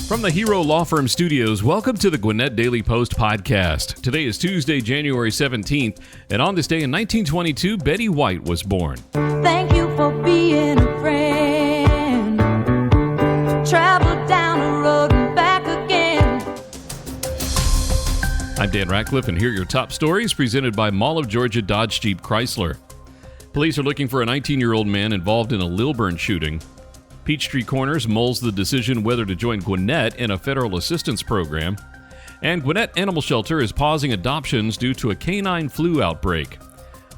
From the Hero Law Firm Studios, welcome to the Gwinnett Daily Post Podcast. Today is Tuesday, January 17th, and on this day in 1922, Betty White was born. Thank you for being a friend. Travel down the road and back again. I'm Dan Ratcliffe, and here are your top stories presented by Mall of Georgia Dodge Jeep Chrysler. Police are looking for a 19-year-old man involved in a Lilburn shooting. Peachtree Corners mulls the decision whether to join Gwinnett in a federal assistance program. And Gwinnett Animal Shelter is pausing adoptions due to a canine flu outbreak.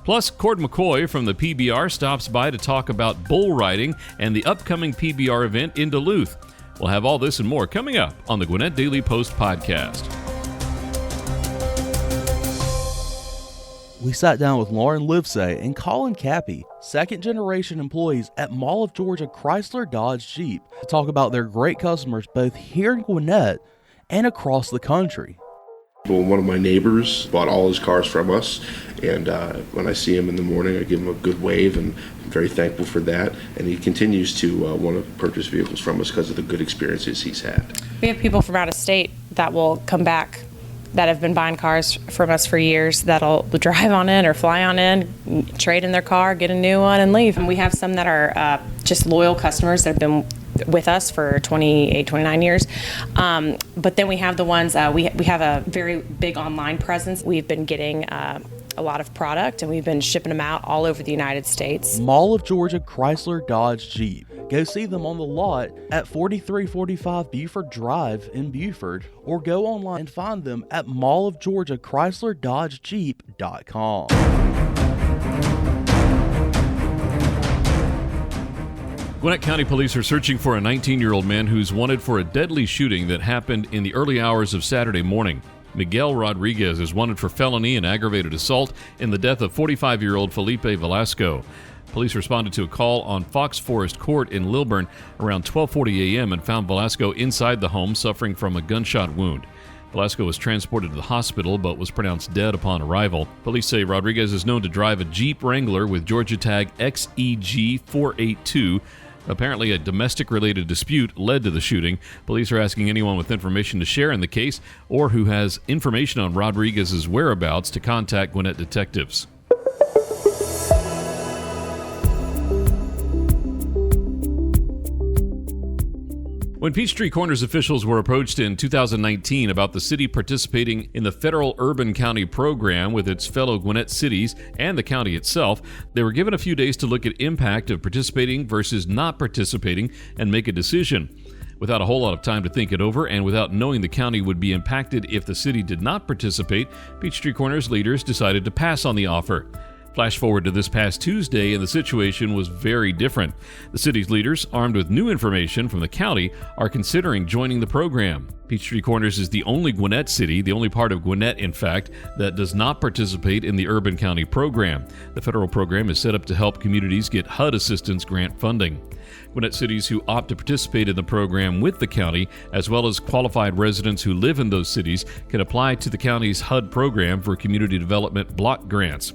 Plus, Cord McCoy from the PBR stops by to talk about bull riding and the upcoming PBR event in Duluth. We'll have all this and more coming up on the Gwinnett Daily Post Podcast. We sat down with Lauren Livesay and Colin Cappy, second-generation employees at Mall of Georgia Chrysler Dodge Jeep, to talk about their great customers both here in Gwinnett and across the country. Well, one of my neighbors bought all his cars from us, and when I see him in the morning, I give him a good wave, and I'm very thankful for that. And he continues to want to purchase vehicles from us because of the good experiences he's had. We have people from out of state that will come back that have been buying cars from us for years that'll drive on in or fly on in, trade in their car, get a new one, and leave. And we have some that are just loyal customers that have been with us for 28, 29 years. But then we have the ones, we have a very big online presence. We've been getting a lot of product, and we've been shipping them out all over the United States. Mall of Georgia Chrysler Dodge Jeep. Go see them on the lot at 4345 Buford Drive in Buford, or go online and find them at mallofgeorgiachrysler-dodge-jeep.com. Gwinnett County Police are searching for a 19-year-old man who's wanted for a deadly shooting that happened in the early hours of Saturday morning. Miguel Rodriguez is wanted for felony and aggravated assault in the death of 45-year-old Felipe Velasco. Police responded to a call on Fox Forest Court in Lilburn around 12:40 a.m. and found Velasco inside the home suffering from a gunshot wound. Velasco was transported to the hospital but was pronounced dead upon arrival. Police say Rodriquez is known to drive a Jeep Wrangler with Georgia tag XEG482. Apparently, a domestic-related dispute led to the shooting. Police are asking anyone with information to share in the case or who has information on Rodriguez's whereabouts to contact Gwinnett detectives. When Peachtree Corners officials were approached in 2019 about the city participating in the federal urban county program with its fellow Gwinnett cities and the county itself, they were given a few days to look at impact of participating versus not participating and make a decision. Without a whole lot of time to think it over and without knowing the county would be impacted if the city did not participate, Peachtree Corners leaders decided to pass on the offer. Flash forward to this past Tuesday, and the situation was very different. The city's leaders, armed with new information from the county, are considering joining the program. Peachtree Corners is the only Gwinnett city, the only part of Gwinnett, in fact, that does not participate in the urban county program. The federal program is set up to help communities get HUD assistance grant funding. Gwinnett cities who opt to participate in the program with the county, as well as qualified residents who live in those cities, can apply to the county's HUD program for community development block grants.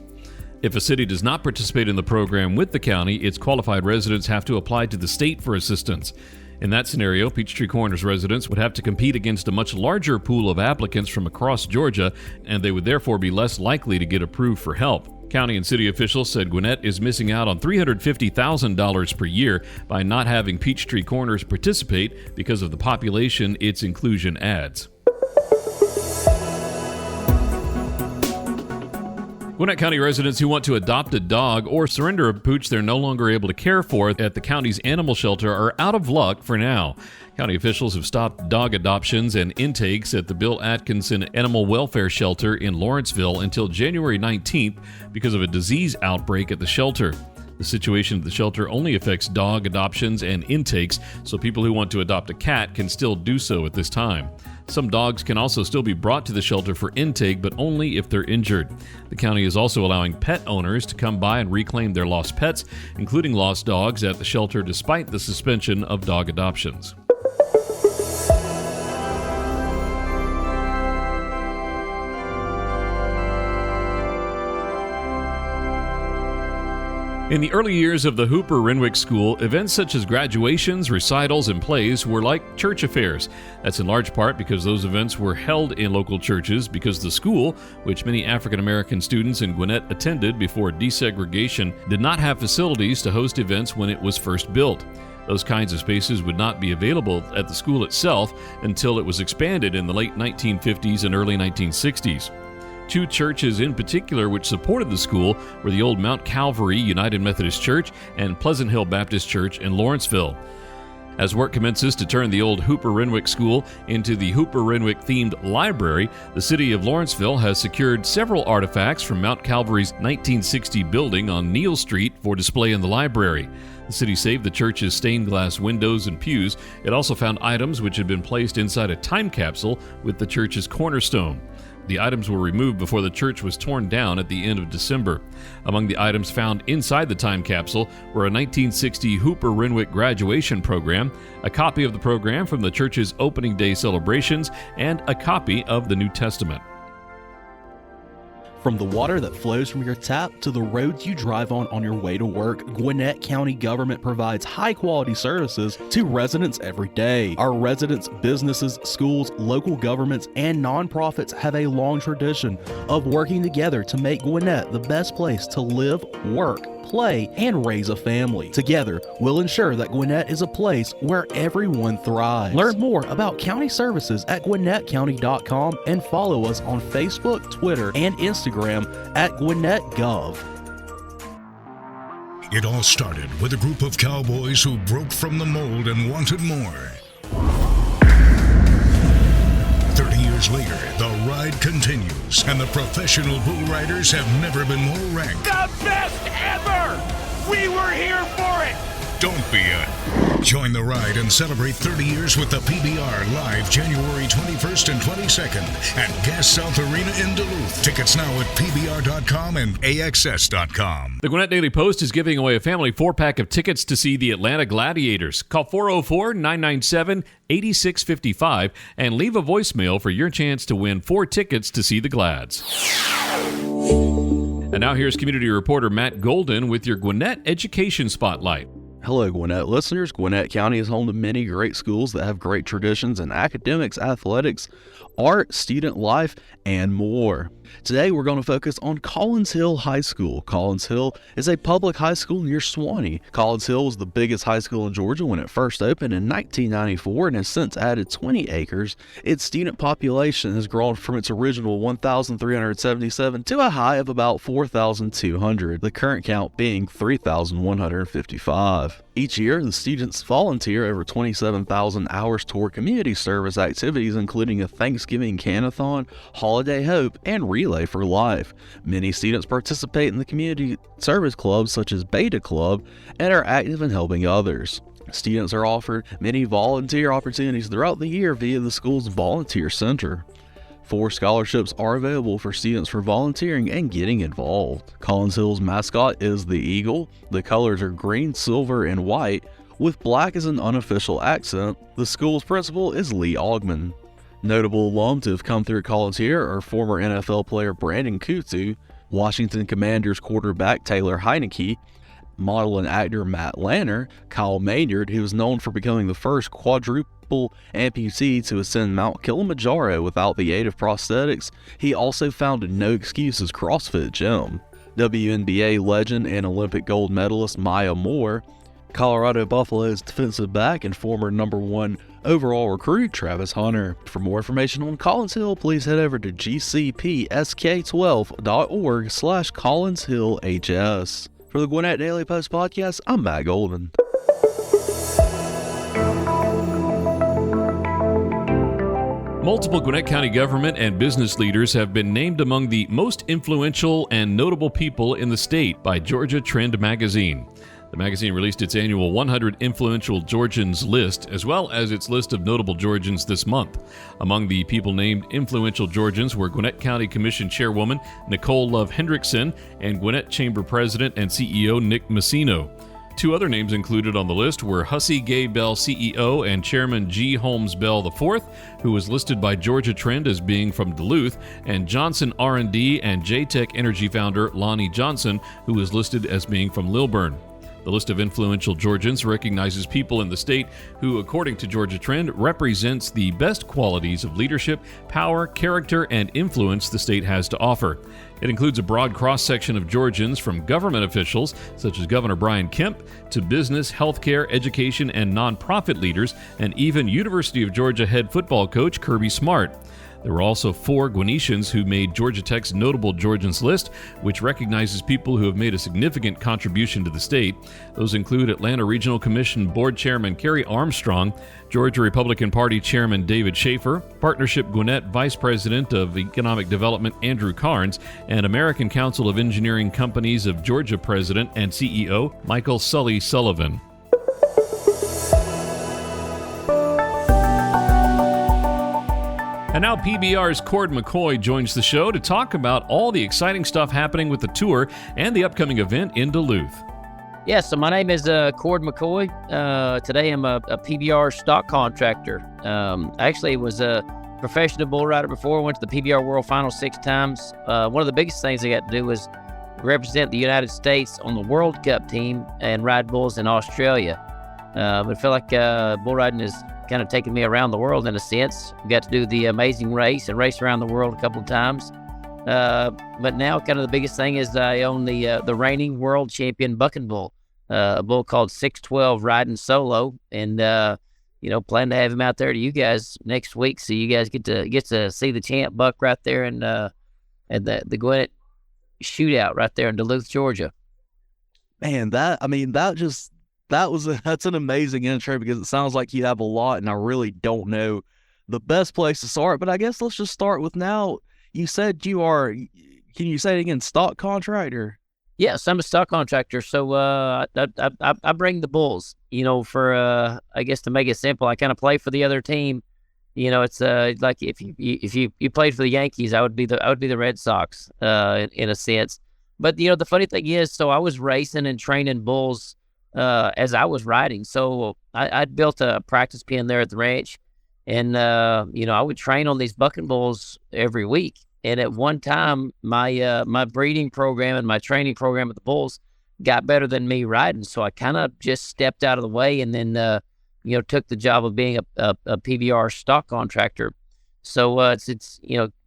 If a city does not participate in the program with the county, its qualified residents have to apply to the state for assistance. In that scenario, Peachtree Corners residents would have to compete against a much larger pool of applicants from across Georgia, and they would therefore be less likely to get approved for help. County and city officials said Gwinnett is missing out on $350,000 per year by not having Peachtree Corners participate because of the population its inclusion adds. Gwinnett County residents who want to adopt a dog or surrender a pooch they're no longer able to care for at the county's animal shelter are out of luck for now. County officials have stopped dog adoptions and intakes at the Bill Atkinson Animal Welfare Shelter in Lawrenceville until January 19th because of a disease outbreak at the shelter. The situation at the shelter only affects dog adoptions and intakes, so people who want to adopt a cat can still do so at this time. Some dogs can also still be brought to the shelter for intake, but only if they're injured. The county is also allowing pet owners to come by and reclaim their lost pets, including lost dogs, at the shelter despite the suspension of dog adoptions. In the early years of the Hooper Renwick School, events such as graduations, recitals, and plays were like church affairs. That's in large part because those events were held in local churches because the school, which many African American students in Gwinnett attended before desegregation, did not have facilities to host events when it was first built. Those kinds of spaces would not be available at the school itself until it was expanded in the late 1950s and early 1960s. Two churches in particular which supported the school were the old Mount Calvary United Methodist Church and Pleasant Hill Baptist Church in Lawrenceville. As work commences to turn the old Hooper Renwick School into the Hooper Renwick themed library, the city of Lawrenceville has secured several artifacts from Mount Calvary's 1960 building on Neal Street for display in the library. The city saved the church's stained glass windows and pews. It also found items which had been placed inside a time capsule with the church's cornerstone. The items were removed before the church was torn down at the end of December. Among the items found inside the time capsule were a 1960 Hooper Renwick graduation program, a copy of the program from the church's opening day celebrations, and a copy of the New Testament. From the water that flows from your tap to the roads you drive on your way to work, Gwinnett County government provides high-quality services to residents every day. Our residents, businesses, schools, local governments, and nonprofits have a long tradition of working together to make Gwinnett the best place to live, work, play, and raise a family. Together, we'll ensure that Gwinnett is a place where everyone thrives. Learn more about county services at GwinnettCounty.com and follow us on Facebook, Twitter, and Instagram at GwinnettGov. It all started with a group of cowboys who broke from the mold and wanted more. 30 years later, the ride continues, and the professional bull riders have never been more ranked. The best ever! We were here for it! Don't be a. Join the ride and celebrate 30 years with the PBR live January 21st and 22nd at Gas South Arena in Duluth. Tickets now at PBR.com and AXS.com. The Gwinnett Daily Post is giving away a family 4-pack of tickets to see the Atlanta Gladiators. Call 404-997-8655 and leave a voicemail for your chance to win 4 tickets to see the Glads. And now here's community reporter Matt Golden with your Gwinnett Education Spotlight. Hello, Gwinnett listeners. Gwinnett County is home to many great schools that have great traditions in academics, athletics, art, student life, and more. Today, we're going to focus on Collins Hill High School. Collins Hill is a public high school near Suwanee. Collins Hill was the biggest high school in Georgia when it first opened in 1994 and has since added 20 acres. Its student population has grown from its original 1,377 to a high of about 4,200, the current count being 3,155. Each year, the students volunteer over 27,000 hours toward community service activities, including a Thanksgiving Canathon, Holiday Hope, and Relay for Life. Many students participate in the community service clubs such as Beta Club and are active in helping others. Students are offered many volunteer opportunities throughout the year via the school's volunteer center. 4 scholarships are available for students for volunteering and getting involved. Collins Hill's mascot is the Eagle. The colors are green, silver, and white, with black as an unofficial accent. The school's principal is Lee Augman. Notable alums to have come through Collins Hill are former NFL player Brandon Kutu, Washington Commanders quarterback Taylor Heineke, model and actor Matt Lanner, Kyle Maynard, who is known for becoming the first quadruple amputee to ascend Mount Kilimanjaro without the aid of prosthetics. He also founded No Excuses CrossFit Gym. WNBA legend and Olympic gold medalist Maya Moore, Colorado Buffaloes defensive back and former #1 overall recruit Travis Hunter. For more information on Collins Hill, please head over to gcpsk12.org/CollinsHillHS. For the Gwinnett Daily Post Podcast, I'm Matt Golden. Multiple Gwinnett County government and business leaders have been named among the most influential and notable people in the state by Georgia Trend magazine. The magazine released its annual 100 Influential Georgians list, as well as its list of notable Georgians this month. Among the people named influential Georgians were Gwinnett County Commission Chairwoman Nicole Love Hendrickson and Gwinnett Chamber President and CEO Nick Messino. Two other names included on the list were Hussey Gay Bell CEO and Chairman G. Holmes Bell IV, who was listed by Georgia Trend as being from Duluth, and Johnson R&D and J-Tech Energy founder Lonnie Johnson, who was listed as being from Lilburn. The list of influential Georgians recognizes people in the state who, according to Georgia Trend, represents the best qualities of leadership, power, character, and influence the state has to offer. It includes a broad cross-section of Georgians from government officials, such as Governor Brian Kemp, to business, healthcare, education, and nonprofit leaders, and even University of Georgia head football coach Kirby Smart. There were also 4 Gwinnetians who made Georgia Tech's Notable Georgians list, which recognizes people who have made a significant contribution to the state. Those include Atlanta Regional Commission Board Chairman Kerry Armstrong, Georgia Republican Party Chairman David Schaefer, Partnership Gwinnett Vice President of Economic Development Andrew Carnes, and American Council of Engineering Companies of Georgia President and CEO Michael Sully Sullivan. And now PBR's Cord McCoy joins the show to talk about all the exciting stuff happening with the tour and the upcoming event in Duluth. Yeah, so my name is Cord McCoy. Today I'm a PBR Stock Contractor. I actually was a professional bull rider before. Went to the PBR World Final 6 times. One of the biggest things I got to do was represent the United States on the World Cup team and ride bulls in Australia. But I feel like bull riding is kind of taken me around the world in a sense. Got to do the amazing race and race around the world a couple of times. But now kind of the biggest thing is I own the reigning world champion bucking bull, a bull called 612 riding solo. And, plan to have him out there to you guys next week. So you guys get to see the champ buck right there in, at the Gwinnett shootout right there in Duluth, Georgia. Man, that's an amazing intro because it sounds like you have a lot, and I really don't know the best place to start. But I guess let's just start with now. You said you are, can you say it again, stock contractor? Yes, I'm a stock contractor. So I bring the bulls, for I guess to make it simple, I kind of play for the other team. It's like if you played for the Yankees, I would be the Red Sox in a sense. But the funny thing is, so I was racing and training bulls as I was riding. So I'd built a practice pen there at the ranch, and I would train on these bucking bulls every week. And at one time, my breeding program and my training program with the bulls got better than me riding. So I kind of just stepped out of the way, and then took the job of being a PBR stock contractor. So it's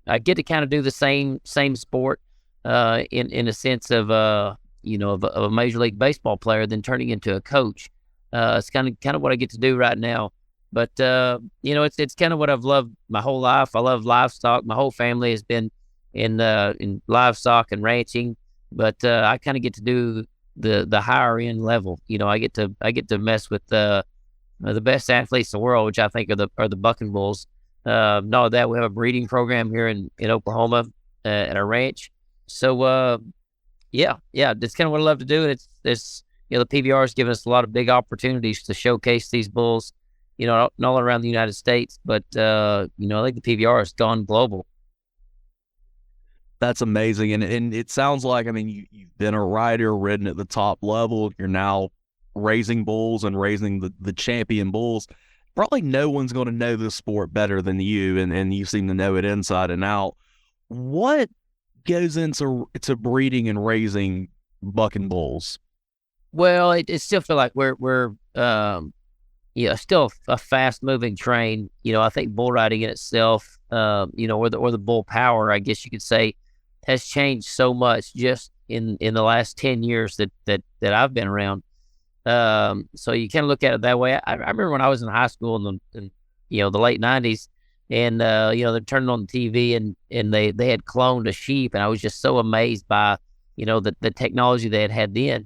I get to kind of do the same sport in a sense of of a Major League Baseball player, then turning into a coach. It's kind of what I get to do right now. But, it's kind of what I've loved my whole life. I love livestock. My whole family has been in livestock and ranching, but I kind of get to do the higher end level. I get to mess with the best athletes in the world, which I think are the bucking bulls. Not only that, we have a breeding program here in Oklahoma at our ranch. So, yeah, that's kind of what I love to do. And it's the PBR has given us a lot of big opportunities to showcase these bulls, not all around the United States, but, I think the PBR has gone global. That's amazing. And it sounds like, you've been a rider, ridden at the top level. You're now raising bulls and raising the champion bulls. Probably no one's going to know this sport better than you, and you seem to know it inside and out. What goes into breeding and raising bucking bulls? Well, it still feel like we're still a fast moving train. I think bull riding in itself, or the bull power, I guess you could say, has changed so much just in the last 10 years that I've been around. So you kind of look at it that way. I remember when I was in high school in the late 90s, and they're turning on the TV and they had cloned a sheep, and I was just so amazed by the technology they had then.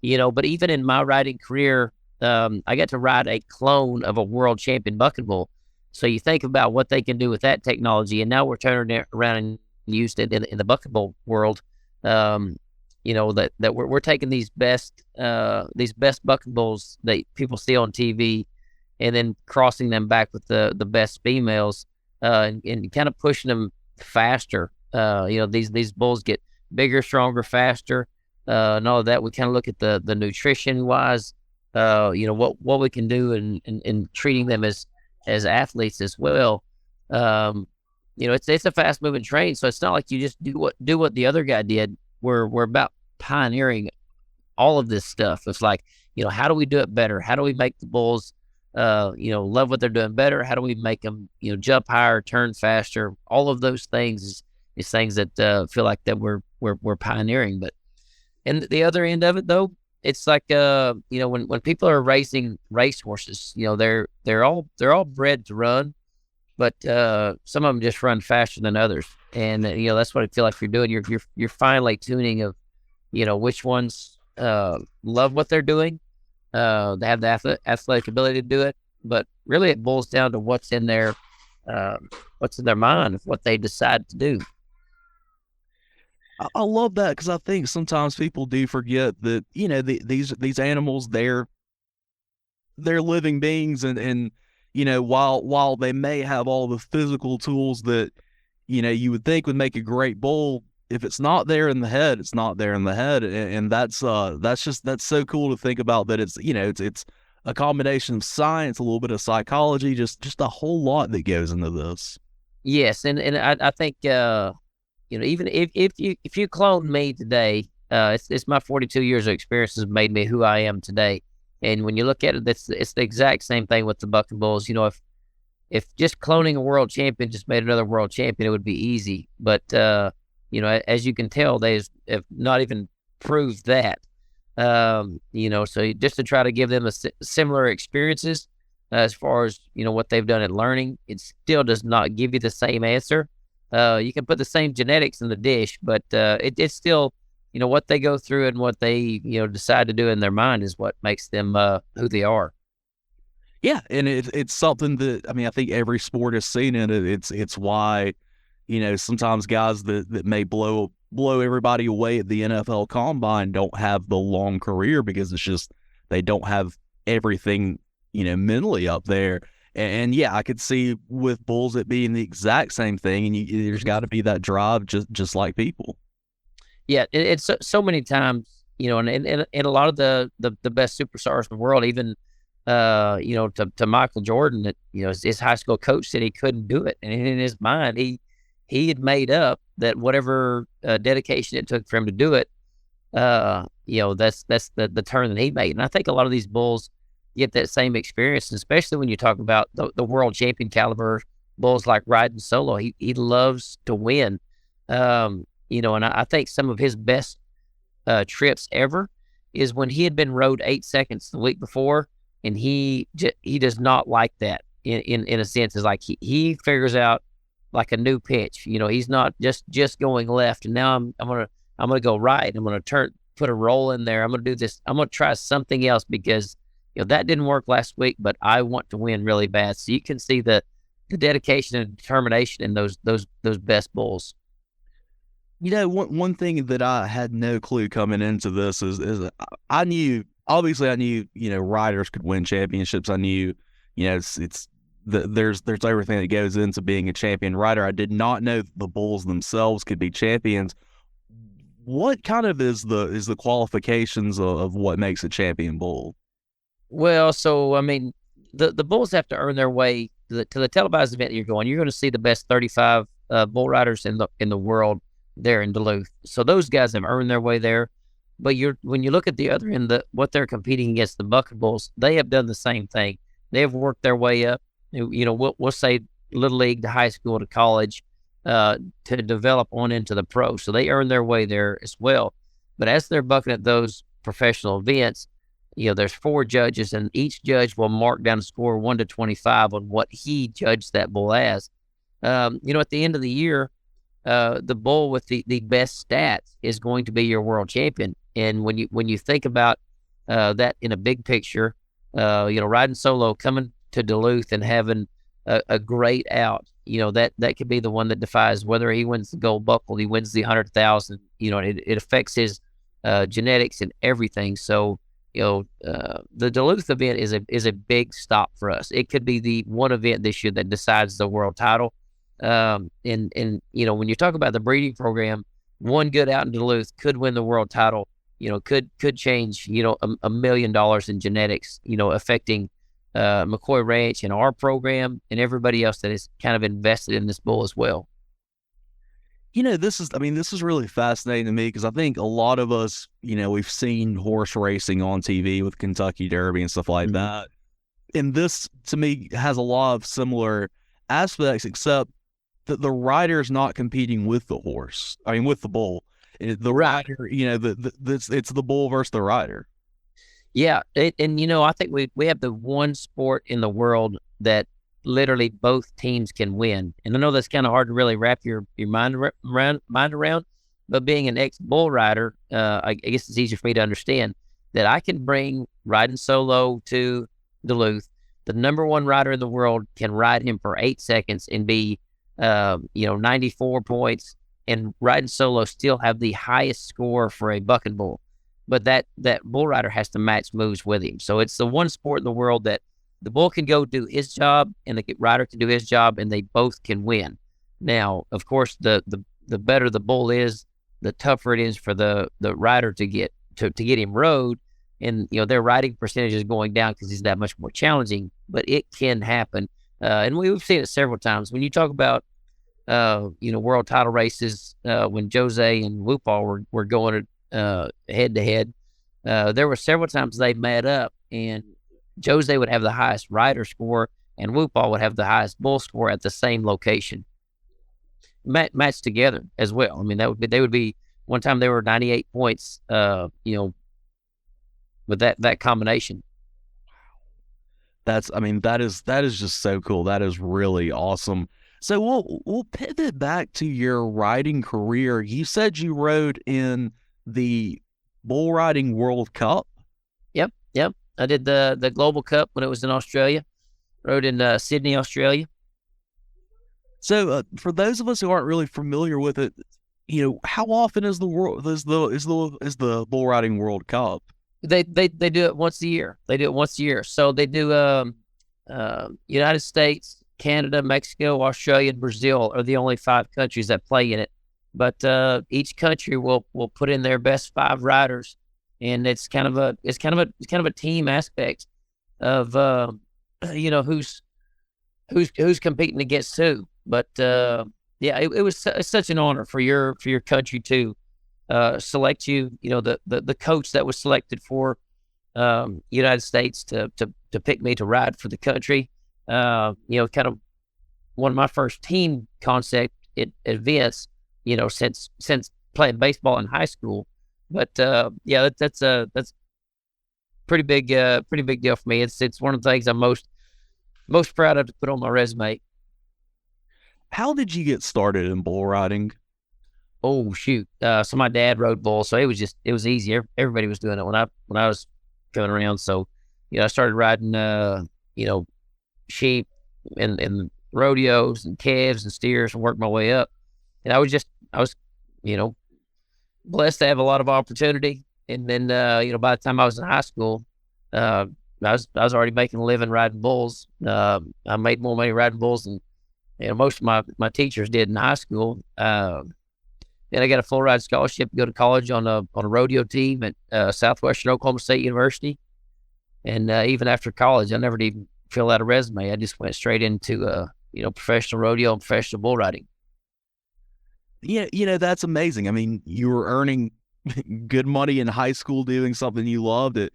But even in my riding career, I got to ride a clone of a world champion bucking bull. So you think about what they can do with that technology, and now we're turning it around and used it in the bucking bull world. That we're taking these best bucking bulls that people see on TV, and then crossing them back with the best females, and kind of pushing them faster. These bulls get bigger, stronger, faster, and all of that. We kind of look at the nutrition wise, what we can do in treating them as athletes as well. It's a fast moving train, so it's not like you just do what the other guy did. We're about pioneering all of this stuff. It's like, how do we do it better? How do we make the bulls, love what they're doing better? How do we make them, jump higher, turn faster? All of those things is things that feel like that we're pioneering. But and the other end of it, though, it's like when people are racing race horses, they're all bred to run, but some of them just run faster than others, and that's what I feel like you're doing. You're finely tuning of which ones love what they're doing. They have the athletic ability to do it, but really it boils down to what's in their mind of what they decide to do. I love that, because I think sometimes people do forget that these animals, they're living beings, and while they may have all the physical tools that you would think would make a great bull, if it's not there in the head, it's not there in the head, and that's so cool to think about, that it's it's a combination of science, a little bit of psychology, just a whole lot that goes into this. Yes, and I think even if you clone me today, it's my 42 years of experience has made me who I am today. And when you look at it, it's the exact same thing with the bucking bulls. If just cloning a world champion just made another world champion, it would be easy. But as you can tell, they have not even proved that. So just to try to give them similar experiences as far as what they've done at learning, it still does not give you the same answer. You can put the same genetics in the dish, but it's still, what they go through and what they, decide to do in their mind is what makes them who they are. Yeah, and it's something that, I think every sport has seen in it. It's why, sometimes guys that may blow everybody away at the NFL Combine don't have the long career, because it's just they don't have everything, mentally up there. And yeah, I could see with bulls it being the exact same thing, and there's got to be that drive just like people. Yeah, it's so many times, and a lot of the best superstars in the world, even to Michael Jordan, that his high school coach said he couldn't do it, and in his mind he had made up that whatever dedication it took for him to do it, that's the turn that he made. And I think a lot of these bulls get that same experience, especially when you talk about the world champion caliber bulls like riding solo. He loves to win, and I think some of his best trips ever is when he had been rode 8 seconds the week before, and he does not like that in a sense. Is like he figures out like a new pitch. He's not just going left, and now I'm gonna go right. I'm gonna put a roll in there. I'm gonna do this. I'm gonna try something else because that didn't work last week, but I want to win really bad. So you can see the dedication and determination in those best bulls. One thing that I had no clue coming into this is I knew riders could win championships. I knew, there's everything that goes into being a champion rider. I did not know the bulls themselves could be champions. What kind of is the qualifications of what makes a champion bull? Well, so the bulls have to earn their way to the televised event that you're going. You're going to see the best 35 bull riders in the world there in Duluth. So those guys have earned their way there. But when you look at the other end, what they're competing against, the bucking bulls, they have done the same thing. They have worked their way up. We'll say little league to high school to college to develop on into the pro. So they earn their way there as well. But as they're bucking at those professional events, there's 4 judges, and each judge will mark down a score 1 to 25 on what he judged that bull as. At the end of the year, the bull with the best stats is going to be your world champion. And when you think about that in a big picture, riding solo, coming to Duluth and having a great out, that could be the one that defies whether he wins the gold buckle, he wins the 100,000. It affects his genetics and everything. So the Duluth event is a big stop for us. It could be the one event this year that decides the world title. And when you talk about the breeding program, one good out in Duluth could win the world title could change, $1 million in genetics, affecting McCoy Ranch and our program and everybody else that is kind of invested in this bull as well. This is really fascinating to me because I think a lot of us, we've seen horse racing on TV with Kentucky Derby and stuff like that. And this, to me, has a lot of similar aspects, except that the rider is not competing with the horse. I mean, with the bull. The rider, it's the bull versus the rider. Yeah, I think we have the one sport in the world that literally both teams can win. And I know that's kind of hard to really wrap your mind around, but being an ex-bull rider, I guess it's easier for me to understand that I can bring riding solo to Duluth. The number one rider in the world can ride him for 8 seconds and be, 94 points, and riding solo still have the highest score for a bucking bull. But that bull rider has to match moves with him. So it's the one sport in the world that the bull can go do his job and the rider can do his job, and they both can win. Now, of course, the better the bull is, the tougher it is for the rider to get him rode, and their riding percentage is going down because he's that much more challenging. But it can happen, and we've seen it several times. When you talk about world title races, when Jose and Whoopall were going head to head, there were several times they met up, and Jose would have the highest rider score, and Whoopall would have the highest bull score at the same location, matched together as well. I mean, they would be one time they were 98 points, with that combination. That is just so cool. That is really awesome. So we'll pivot back to your riding career. You said you rode in the Bull Riding World Cup. Yep. I did the Global Cup when it was in Australia. Rode in Sydney, Australia. So for those of us who aren't really familiar with it, how often is the Bull Riding World Cup? They do it once a year. So they do United States, Canada, Mexico, Australia, and Brazil are the only 5 countries that play in it. But each country will put in their best 5 riders, and it's kind of a team aspect of who's competing against who. But it was such an honor for your country to select you. The coach that was selected for United States to pick me to ride for the country. Kind of one of my first team concept events, since playing baseball in high school. But that's pretty big deal for me. It's one of the things I'm most proud of to put on my resume. How did you get started in bull riding? Oh shoot! So my dad rode bull, so it was easy. Everybody was doing it when I was coming around. So I started riding sheep and rodeos and calves and steers and worked my way up. And I was blessed to have a lot of opportunity. And then by the time I was in high school, I was already making a living riding bulls. I made more money riding bulls than most of my teachers did in high school. Then I got a full ride scholarship to go to college on a rodeo team at Southwestern Oklahoma State University. And even after college, I never even fill out a resume. I just went straight into professional rodeo and professional bull riding. Yeah, that's amazing. I mean, you were earning good money in high school doing something you loved. It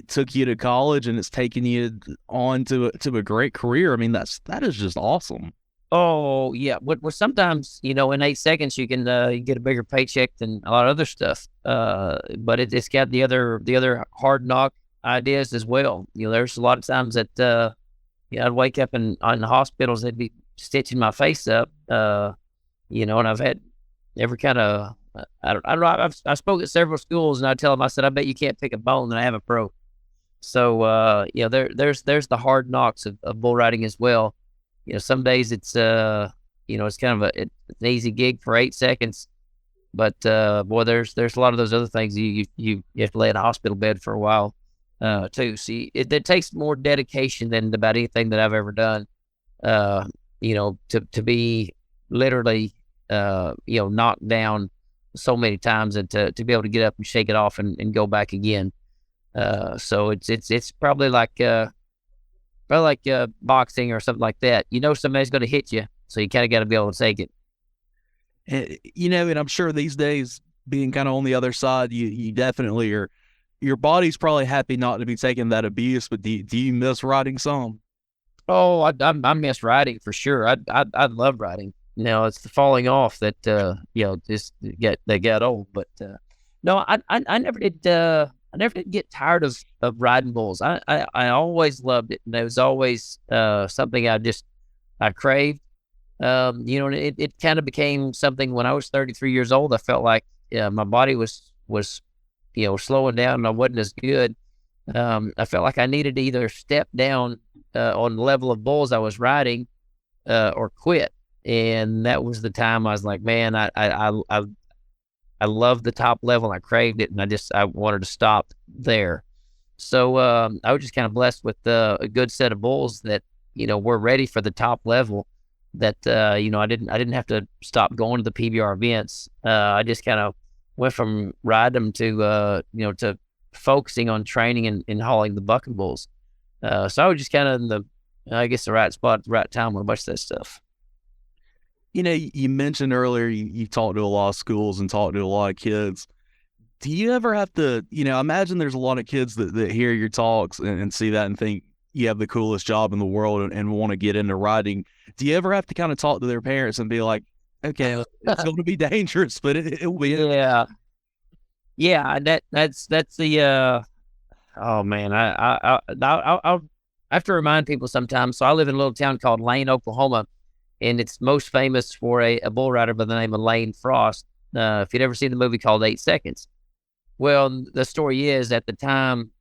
took you to college, and it's taken you on to a great career. I mean, that is just awesome. Oh yeah. Well, sometimes in 8 seconds you can get a bigger paycheck than a lot of other stuff. But it's got the other hard knock ideas as well. There's a lot of times that I'd wake up in the hospitals, they'd be stitching my face up. And I've had every kind of I don't know. I spoke at several schools, and I tell them, I said, I bet you can't pick a bone that I haven't broke. So there's the hard knocks of bull riding as well. Some days it's it's kind of an easy gig for 8 seconds, but boy, there's a lot of those other things you have to lay in a hospital bed for a while too. See, it takes more dedication than about anything that I've ever done. To be literally knocked down so many times, and to be able to get up and shake it off and go back again. So it's probably like boxing or something like that. Somebody's going to hit you, so you kind of got to be able to take it. And, and I'm sure these days, being kind of on the other side, you definitely are. Your body's probably happy not to be taking that abuse, but do you miss riding some? Oh, I miss riding for sure. I love riding. It's the falling off that they got old. But no, I never did. I never did get tired of riding bulls. I always loved it, and it was always something I craved. And it kind of became something when I was 33 years old. I felt like my body was slowing down, and I wasn't as good. I felt like I needed to either step down on the level of bulls I was riding or quit. And that was the time I was like, man, I love the top level, and I craved it, and I wanted to stop there. So I was just kind of blessed with a good set of bulls that were ready for the top level. That I didn't have to stop going to the PBR events. I just kind of went from riding them to focusing on training and hauling the bucking bulls. So I was just kind of in the right spot at the right time with a bunch of that stuff. You mentioned earlier you talked to a lot of schools and talked to a lot of kids. Do you ever have to, I imagine there's a lot of kids that hear your talks and see that and think you have the coolest job in the world and want to get into riding. Do you ever have to kind of talk to their parents and be like, okay, it's going to be dangerous, but it will be. Yeah. That's the, oh man, I have to remind people sometimes. So I live in a little town called Lane, Oklahoma, and it's most famous for a bull rider by the name of Lane Frost. If you'd ever seen the movie called 8 Seconds. Well, the story is at the time,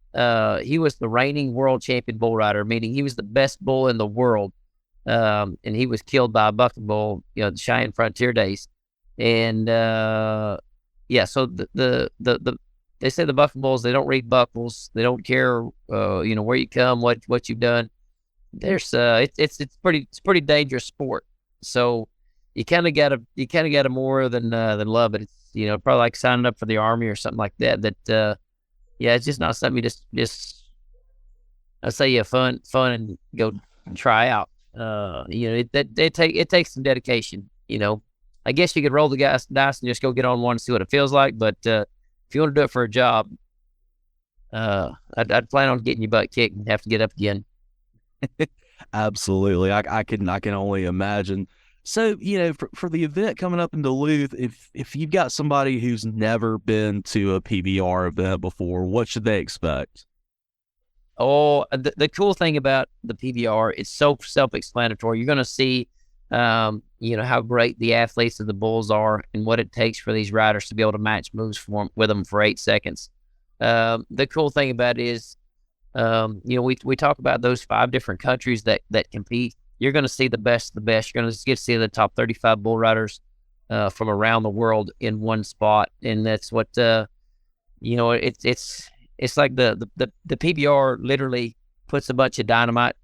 he was the reigning world champion bull rider, meaning he was the best bull in the world. And he was killed by a bucking bull, the Cheyenne Frontier days. And, so they say the bucking bulls, they don't read buckles. They don't care, where you come, what you've done. There's, it's pretty dangerous sport. So you kind of gotta more than love it. It's, probably like signing up for the Army or something like that. It's just not something you just I say fun and go try out. It takes some dedication. I guess you could roll the dice and just go get on one and see what it feels like. But if you want to do it for a job, I'd plan on getting your butt kicked and have to get up again. Absolutely. I can only imagine. So, for the event coming up in Duluth, if you've got somebody who's never been to a PBR event before, what should they expect? Oh, the cool thing about the PBR, it's so self-explanatory. You're going to see, how great the athletes of the bulls are and what it takes for these riders to be able to match moves with them for 8 seconds. The cool thing about it is, we talk about those 5 different countries that compete. You're going to see the best of the best. You're going to get to see the top 35 bull riders from around the world in one spot, and that's what it's like the PBR literally puts a bunch of dynamite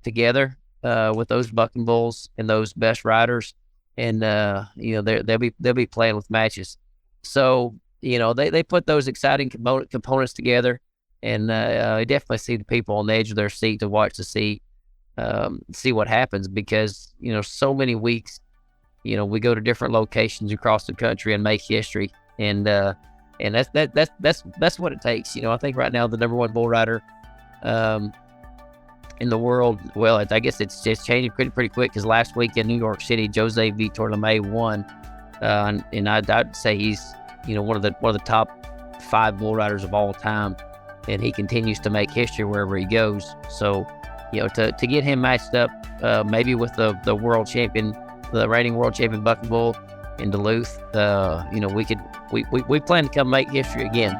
together with those bucking bulls and those best riders, and they'll be playing with matches. So they put those exciting components together, and I definitely see the people on the edge of their seat to watch to see what happens, because so many weeks we go to different locations across the country and make history, and that's what it takes. I think right now the number 1 bull rider in the world, well, I guess it's just changing pretty quick, because last week in New York City, Jose Vitor LeMay won, and I'd say he's one of the top 5 bull riders of all time, and he continues to make history wherever he goes. So to get him matched up maybe with the world champion, the reigning world champion bucking bull in Duluth, we plan to come make history again.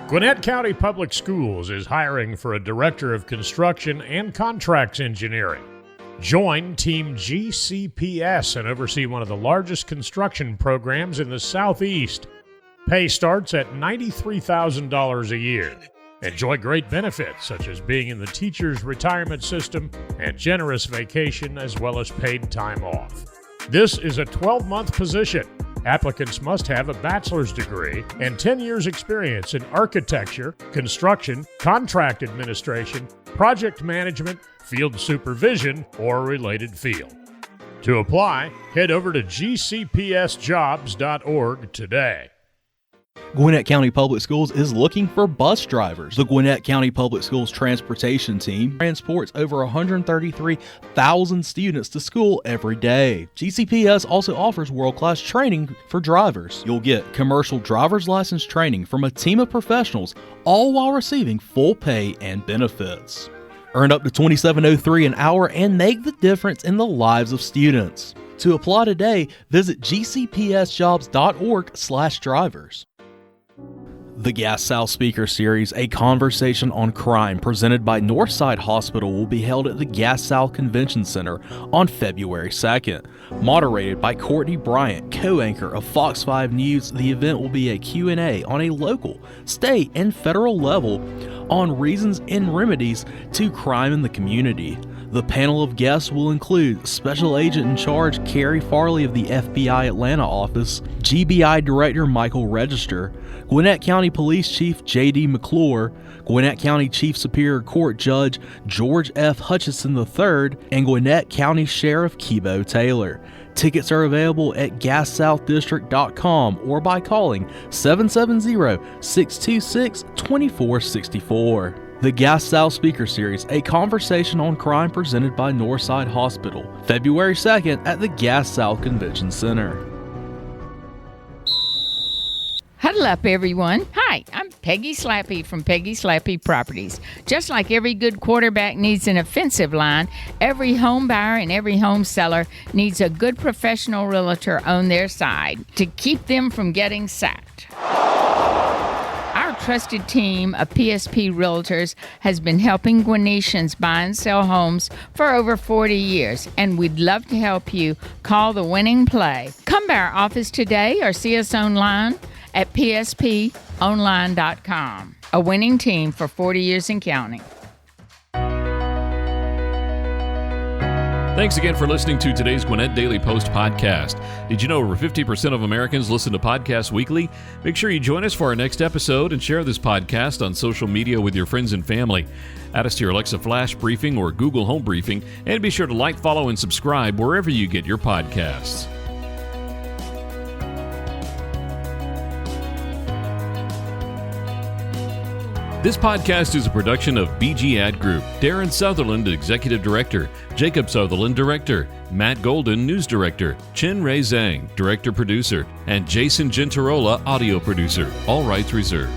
Gwinnett County Public Schools is hiring for a director of construction and contracts engineering. Join Team GCPS and oversee one of the largest construction programs in the Southeast. Pay starts at $93,000 a year. Enjoy great benefits such as being in the teacher's retirement system and generous vacation, as well as paid time off. This is a 12-month position. Applicants must have a bachelor's degree and 10 years experience in architecture, construction, contract administration, project management, field supervision, or related field. To apply, head over to gcpsjobs.org today. Gwinnett County Public Schools is looking for bus drivers. The Gwinnett County Public Schools transportation team transports over 133,000 students to school every day. GCPS also offers world-class training for drivers. You'll get commercial driver's license training from a team of professionals, all while receiving full pay and benefits. Earn up to $27.03 an hour and make the difference in the lives of students. To apply today, visit gcpsjobs.org/drivers. The Gas South Speaker Series, a conversation on crime presented by Northside Hospital, will be held at the Gas South Convention Center on February 2nd. Moderated by Courtney Bryant, co-anchor of Fox 5 News, the event will be a Q&A on a local, state, and federal level on reasons and remedies to crime in the community. The panel of guests will include Special Agent in Charge Carrie Farley of the FBI Atlanta office, GBI Director Michael Register, Gwinnett County Police Chief J.D. McClure, Gwinnett County Chief Superior Court Judge George F. Hutchison III, and Gwinnett County Sheriff Kibo Taylor. Tickets are available at gassouthdistrict.com or by calling 770-626-2464. The Gas South Speaker Series, a conversation on crime presented by Northside Hospital, February 2nd at the Gas South Convention Center. Huddle up, everyone. Hi, I'm Peggy Slappy from Peggy Slappy Properties. Just like every good quarterback needs an offensive line, every home buyer and every home seller needs a good professional realtor on their side to keep them from getting sacked. Our trusted team of PSP Realtors has been helping Gwinnetians buy and sell homes for over 40 years, and we'd love to help you. Call the winning play. Come by our office today or see us online at psponline.com. A winning team for 40 years and counting. Thanks again for listening to today's Gwinnett Daily Post Podcast. Did you know over 50% of Americans listen to podcasts weekly? Make sure you join us for our next episode and share this podcast on social media with your friends and family. Add us to your Alexa Flash Briefing or Google Home Briefing, and be sure to like, follow, and subscribe wherever you get your podcasts. This podcast is a production of BG Ad Group. Darren Sutherland, Executive Director. Jacob Sutherland, Director. Matt Golden, News Director. Chen Ray Zhang, Director Producer. And Jason Gentarola, Audio Producer. All rights reserved.